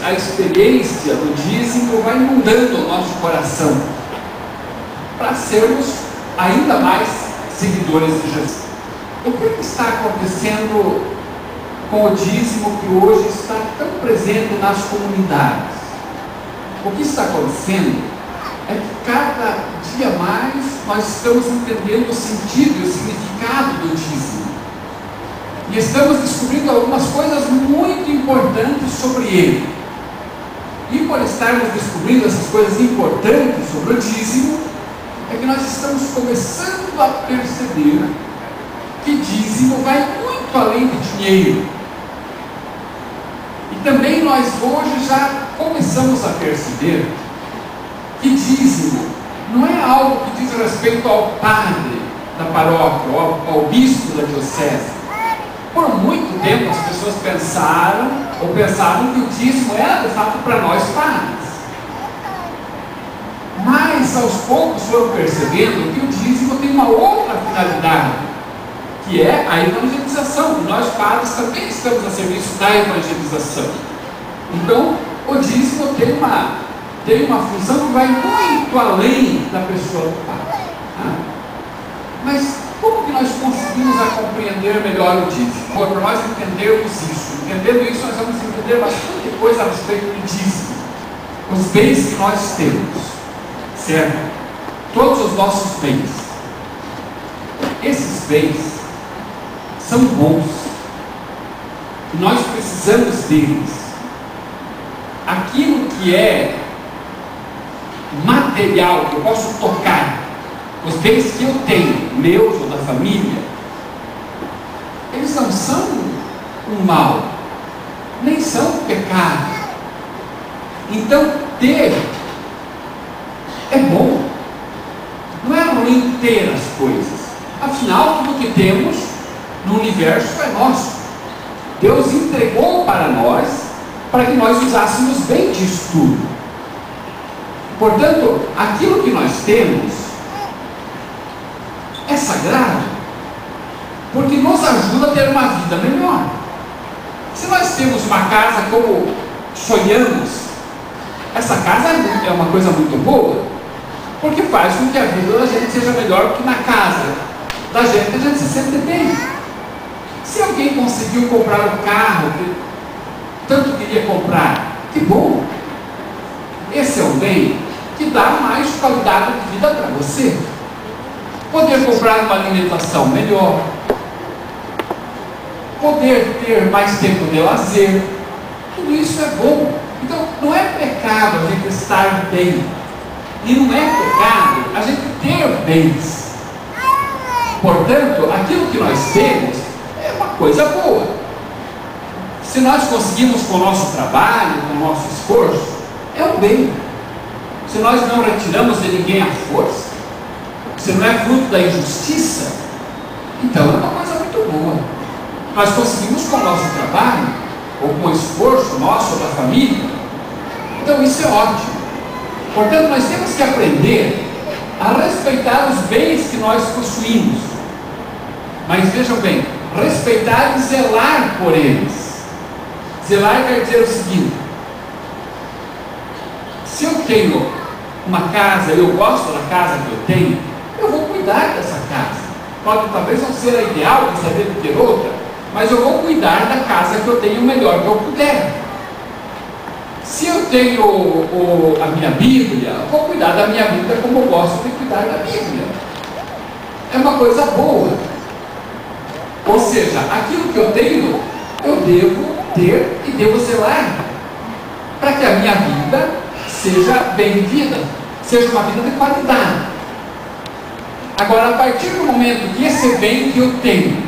a experiência do dízimo vai mudando o nosso coração para sermos ainda mais seguidores de Jesus. O que está acontecendo com o dízimo que hoje está tão presente nas comunidades? O que está acontecendo é que cada dia mais nós estamos entendendo o sentido e o significado do dízimo. E estamos descobrindo algumas coisas muito importantes sobre ele. E por estarmos descobrindo essas coisas importantes sobre o dízimo, é que nós estamos começando a perceber que dízimo vai muito além de dinheiro. E também nós hoje já começamos a perceber que dízimo não é algo que diz respeito ao padre da paróquia, ou ao bispo da diocese. Por muito tempo as pessoas pensavam que o dízimo era de fato para nós padres. Mas aos poucos foram percebendo que o dízimo tem uma outra finalidade, que é a evangelização. Nós padres também estamos a serviço da evangelização. Então o dízimo tem uma função que vai muito além da pessoa do padre. Mas como que nós conseguimos compreender melhor o dízimo? Para nós entendermos isso, entendendo isso, nós vamos entender bastante coisa a respeito do dízimo. Os bens que nós temos, certo? Todos os nossos bens. Esses bens são bons. Nós precisamos deles. Aquilo que é material, que eu posso tocar, os bens que eu tenho, meus ou da família, eles não são um mal, nem são um pecado. Então ter é bom, não é ruim ter as coisas. Afinal, tudo que temos no universo é nosso. Deus entregou para nós, para que nós usássemos bem disso tudo. Portanto, aquilo que nós temos é sagrado, porque nos ajuda a ter uma vida melhor. Se nós temos uma casa como sonhamos, essa casa é uma coisa muito boa, porque faz com que a vida da gente seja melhor, porque na casa da gente a gente se sente bem. Se alguém conseguiu comprar o carro que tanto queria comprar, que bom! Esse é um bem que dá mais qualidade de vida para você. Poder comprar uma alimentação melhor, poder ter mais tempo de lazer, tudo isso é bom. Então não é pecado a gente estar bem, e não é pecado a gente ter bens. Portanto, aquilo que nós temos é uma coisa boa. Se nós conseguimos com o nosso trabalho, com o nosso esforço, é um bem. Se nós não retiramos de ninguém a força, se não é fruto da injustiça, então é uma coisa muito boa. Nós conseguimos com o nosso trabalho, ou com o esforço nosso ou da família, então isso é ótimo. Portanto, nós temos que aprender a respeitar os bens que nós possuímos. Mas vejam bem, respeitar e zelar por eles. Zelar quer dizer o seguinte: se eu tenho uma casa, eu gosto da casa que eu tenho, eu vou cuidar dessa casa. Pode talvez não ser a ideal, gostaria de ter outra, mas eu vou cuidar da casa que eu tenho o melhor que eu puder. Se eu tenho a minha Bíblia, eu vou cuidar da minha Bíblia como eu gosto de cuidar da Bíblia. É uma coisa boa. Ou seja, aquilo que eu tenho, eu devo ter e devo zelar, para que a minha vida seja bem-vinda, seja uma vida de qualidade. Agora, a partir do momento que esse bem que eu tenho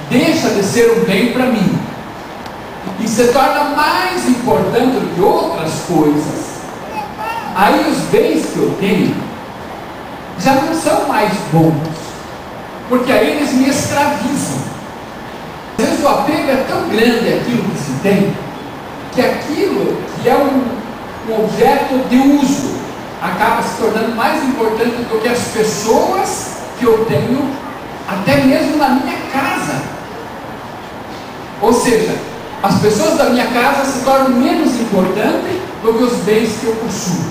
deixa de ser um bem para mim e se torna mais importante do que outras coisas, aí os bens que eu tenho já não são mais bons, porque aí eles me escravizam. Às vezes o apego é tão grande àquilo que se tem, que aquilo que é um objeto de uso acaba se tornando mais importante do que as pessoas que eu tenho, até mesmo na minha casa. Ou seja, as pessoas da minha casa se tornam menos importantes do que os bens que eu possuo.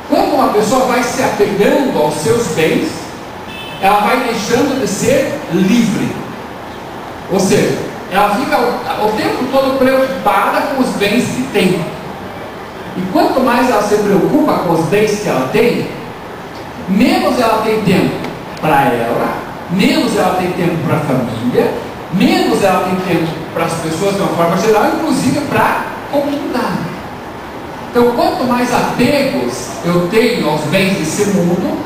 Quando uma pessoa vai se apegando aos seus bens, ela vai deixando de ser livre. Ou seja, ela fica o tempo todo preocupada com os bens que tem. E quanto mais ela se preocupa com os bens que ela tem, menos ela tem tempo para ela, menos ela tem tempo para a família, menos ela tem tempo para as pessoas de uma forma geral, inclusive para a comunidade. Então, quanto mais apegos eu tenho aos bens desse mundo,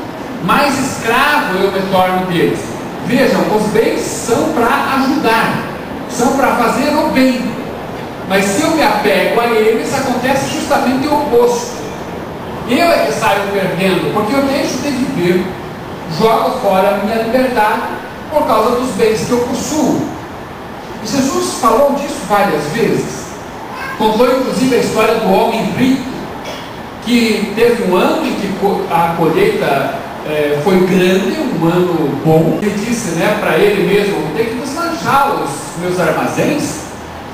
mais escravo eu me torno deles. Vejam, os bens são para ajudar, são para fazer o bem. Mas se eu me apego a eles, acontece justamente o oposto. Eu é que saio perdendo, porque eu deixo de viver, jogo fora a minha liberdade por causa dos bens que eu possuo. E Jesus falou disso várias vezes. Contou inclusive a história do homem rico, que teve um ano em que a colheita foi grande, um ano bom. Ele disse para ele mesmo: vou ter que desmanchar os meus armazéns,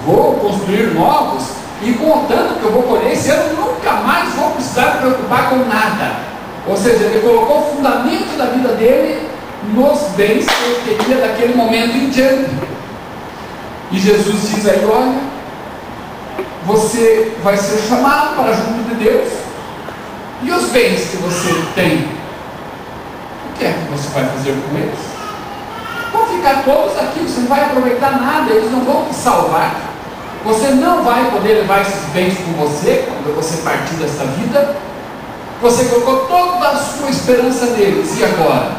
vou construir novos, e com o tanto que eu vou colher esse ano, nunca mais vou precisar me preocupar com nada. Ou seja, ele colocou o fundamento da vida dele nos bens que ele teria daquele momento em diante. E Jesus diz aí: olha, você vai ser chamado para junto de Deus, e os bens que você tem, o que é que você vai fazer com eles? Vão ficar todos aqui, você não vai aproveitar nada, eles não vão te salvar. Você não vai poder levar esses bens com você quando você partir dessa vida. Você colocou toda a sua esperança neles, e agora?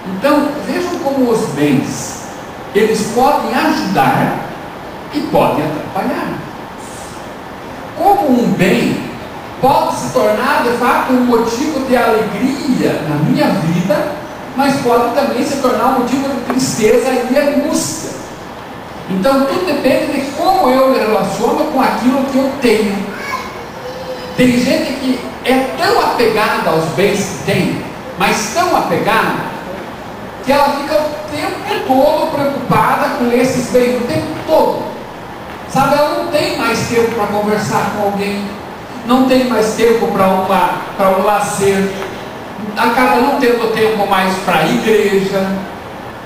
Então, vejam como os bens, eles podem ajudar e podem atrapalhar. Como um bem pode se tornar de fato um motivo de alegria na minha vida, mas pode também se tornar um motivo de tristeza e angústia. Então tudo depende de como eu me relaciono com aquilo que eu tenho. Tem gente que é tão apegada aos bens que tem, mas tão apegada, que ela fica o tempo todo preocupada com esses bens, o tempo todo. Sabe, ela não tem mais tempo para conversar com alguém, não tem mais tempo para um lazer, acaba não tendo tempo mais para a igreja,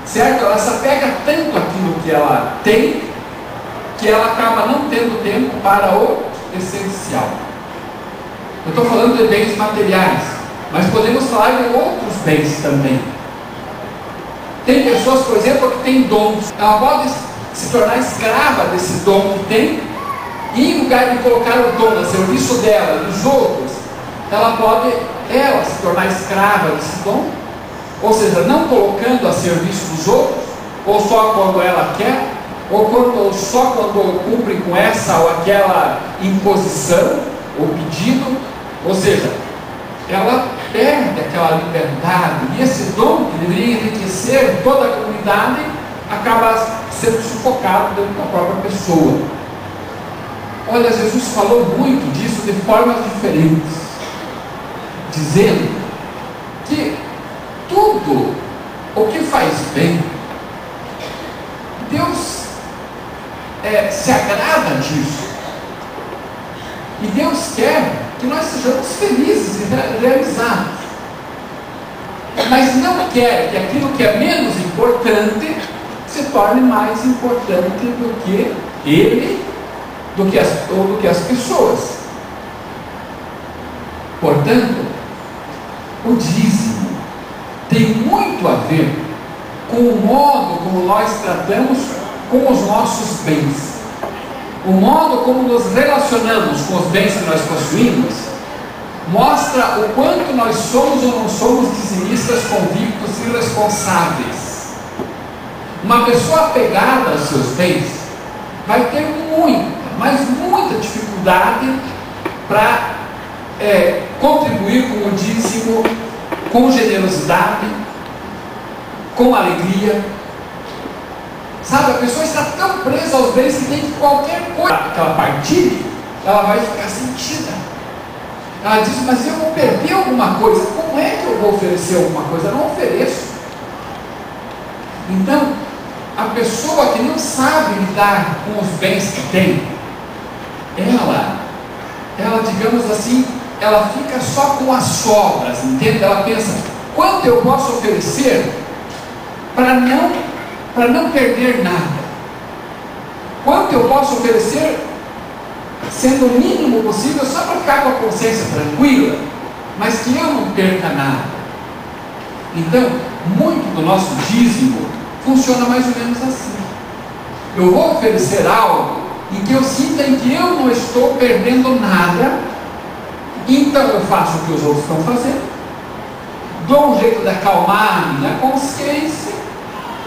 certo? Ela se apega tanto àquilo que ela tem, que ela acaba não tendo tempo para o essencial. Eu estou falando de bens materiais, mas podemos falar de outros bens também. Tem pessoas, por exemplo, que têm dons. Ela pode se tornar escrava desse dom que tem, e em lugar de colocar o dom a serviço dela, dos outros, ela pode se tornar escrava desse dom, ou seja, não colocando a serviço dos outros, ou só quando ela quer, ou só quando cumpre com essa ou aquela imposição ou pedido. Ou seja, ela perde aquela liberdade, e esse dom que deveria enriquecer toda a comunidade acaba sendo sufocado dentro da própria pessoa. Olha, Jesus falou muito disso de formas diferentes, dizendo que tudo o que faz bem, Deus se agrada disso, e Deus quer que nós sejamos felizes e realizados, mas não quer que aquilo que é menos importante se torne mais importante do que Ele, do que as pessoas. Portanto, o dízimo tem muito a ver com o modo como nós tratamos com os nossos bens, o modo como nos relacionamos com os bens que nós possuímos, mostra o quanto nós somos ou não somos dizimistas convictos e responsáveis. Uma pessoa apegada aos seus bens vai ter muita dificuldade para contribuir com o dízimo, com generosidade, com alegria. Sabe, a pessoa está tão presa aos bens que tem que qualquer coisa que ela partilhe, ela vai ficar sentida. Ela diz: mas eu vou perder alguma coisa, como é que eu vou oferecer alguma coisa? Eu não ofereço. Então, a pessoa que não sabe lidar com os bens que tem, ela, digamos assim, ela fica só com as sobras, entende? Ela pensa, quanto eu posso oferecer para não perder nada? Quanto eu posso oferecer, sendo o mínimo possível, só para ficar com a consciência tranquila, mas que eu não perca nada? Então, muito do nosso dízimo funciona mais ou menos assim. Eu vou oferecer algo em que eu sinta em que eu não estou perdendo nada, então eu faço o que os outros estão fazendo, dou um jeito de acalmar a minha consciência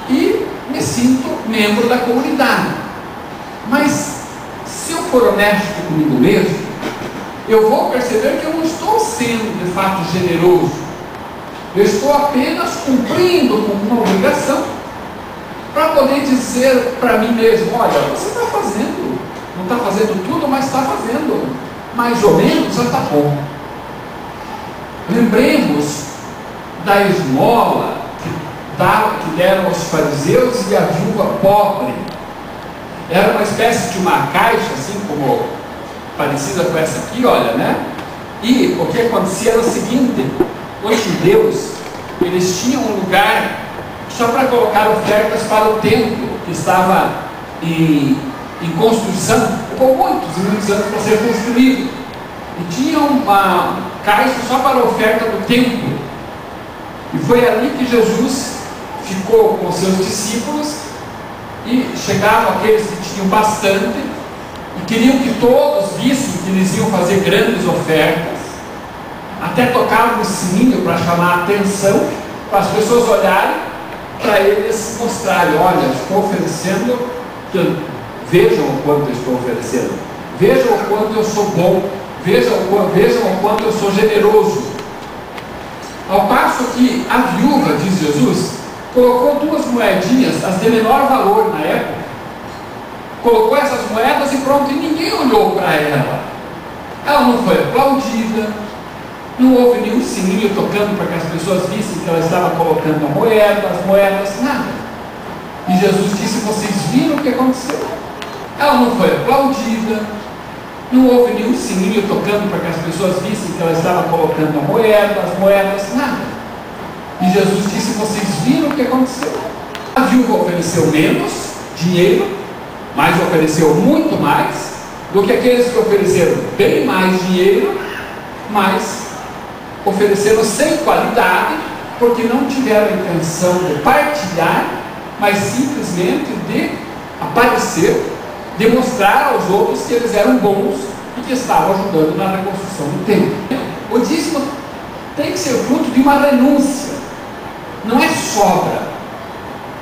e me sinto membro da comunidade. Mas se eu for honesto comigo mesmo, eu vou perceber que eu não estou sendo de fato generoso. Eu estou apenas cumprindo com uma obrigação para poder dizer para mim mesmo, olha, você está fazendo, não está fazendo tudo, mas está fazendo mais ou menos, já está bom. Lembremos da esmola que deram aos fariseus e à viúva pobre. Era uma espécie de uma caixa, assim como parecida com essa aqui, olha, né? E o que acontecia era o seguinte: os judeus, eles tinham um lugar só para colocar ofertas para o templo, que estava em construção, ficou muitos e muitos anos para ser construído, e tinha uma caixa só para a oferta do templo. E foi ali que Jesus ficou com seus discípulos, e chegavam aqueles que tinham bastante e queriam que todos vissem que eles iam fazer grandes ofertas, até tocavam no sininho para chamar a atenção, para as pessoas olharem, para eles mostrarem, olha, estou oferecendo, vejam o quanto eu estou oferecendo, vejam o quanto eu sou bom, vejam o quanto eu sou generoso. Ao passo que a viúva, diz Jesus, colocou 2 moedinhas, as de menor valor na época, colocou essas moedas e pronto, e ninguém olhou para ela. Ela não foi aplaudida, não houve nenhum sininho tocando para que as pessoas vissem que ela estava colocando as moedas, nada. E Jesus disse, vocês viram o que aconteceu? Ela não foi aplaudida, não houve nenhum sininho tocando para que as pessoas vissem que ela estava colocando as moedas, nada. E Jesus disse, vocês viram o que aconteceu? A viúva ofereceu menos dinheiro, mas ofereceu muito mais do que aqueles que ofereceram bem mais dinheiro, mas ofereceram sem qualidade, porque não tiveram a intenção de partilhar, mas simplesmente de aparecer, demonstrar aos outros que eles eram bons e que estavam ajudando na reconstrução do templo. O dízimo tem que ser fruto de uma renúncia, não é sobra,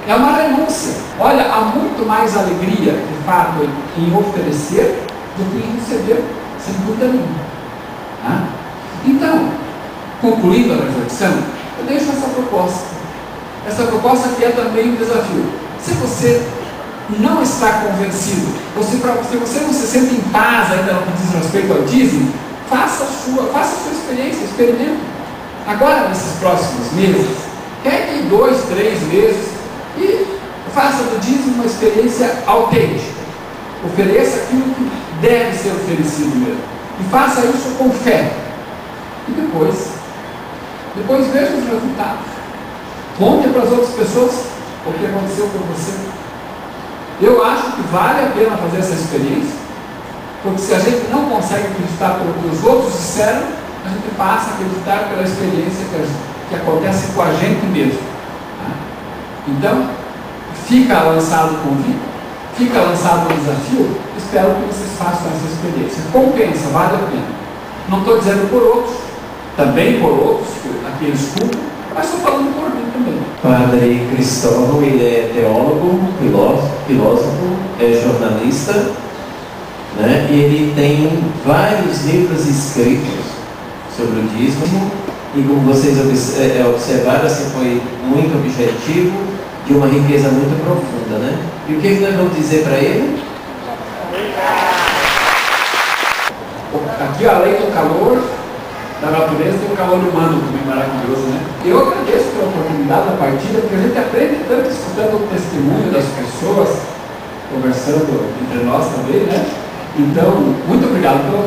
é uma renúncia. Olha, há muito mais alegria, de fato, em oferecer do que em receber, sem dúvida nenhuma. Tá? Então, concluindo a reflexão, eu deixo essa proposta. Essa proposta que é também um desafio. Se você não está convencido, se você não se sente em paz ainda no que diz respeito ao dízimo, faça a sua experiência, experimente. Agora, nesses próximos meses, pegue 2, 3 meses e faça do dízimo uma experiência autêntica. Ofereça aquilo que deve ser oferecido mesmo. E faça isso com fé. E depois veja os resultados. Conte para as outras pessoas o que aconteceu com você. Eu acho que vale a pena fazer essa experiência, porque se a gente não consegue acreditar pelo que os outros disseram, a gente passa a acreditar pela experiência que acontece com a gente mesmo. Tá? Então, fica lançado o convite, fica lançado o desafio. Espero que vocês façam essa experiência. Compensa, vale a pena. Não estou dizendo por outros, também por outros, aqui eu escuto, mas estou falando por mim também. Padre Cristóvão, ele é teólogo, filósofo, é jornalista, né? E ele tem vários livros escritos sobre o dízimo, e como vocês observaram, assim, foi muito objetivo, de uma riqueza muito profunda, né? E o que nós vamos dizer para ele? Aqui, além do calor da natureza, tem o calor humano também maravilhoso, né? Eu agradeço pela oportunidade. cuidado da partida, porque a gente aprende tanto escutando o testemunho das pessoas, conversando entre nós também, né? Então, muito obrigado pela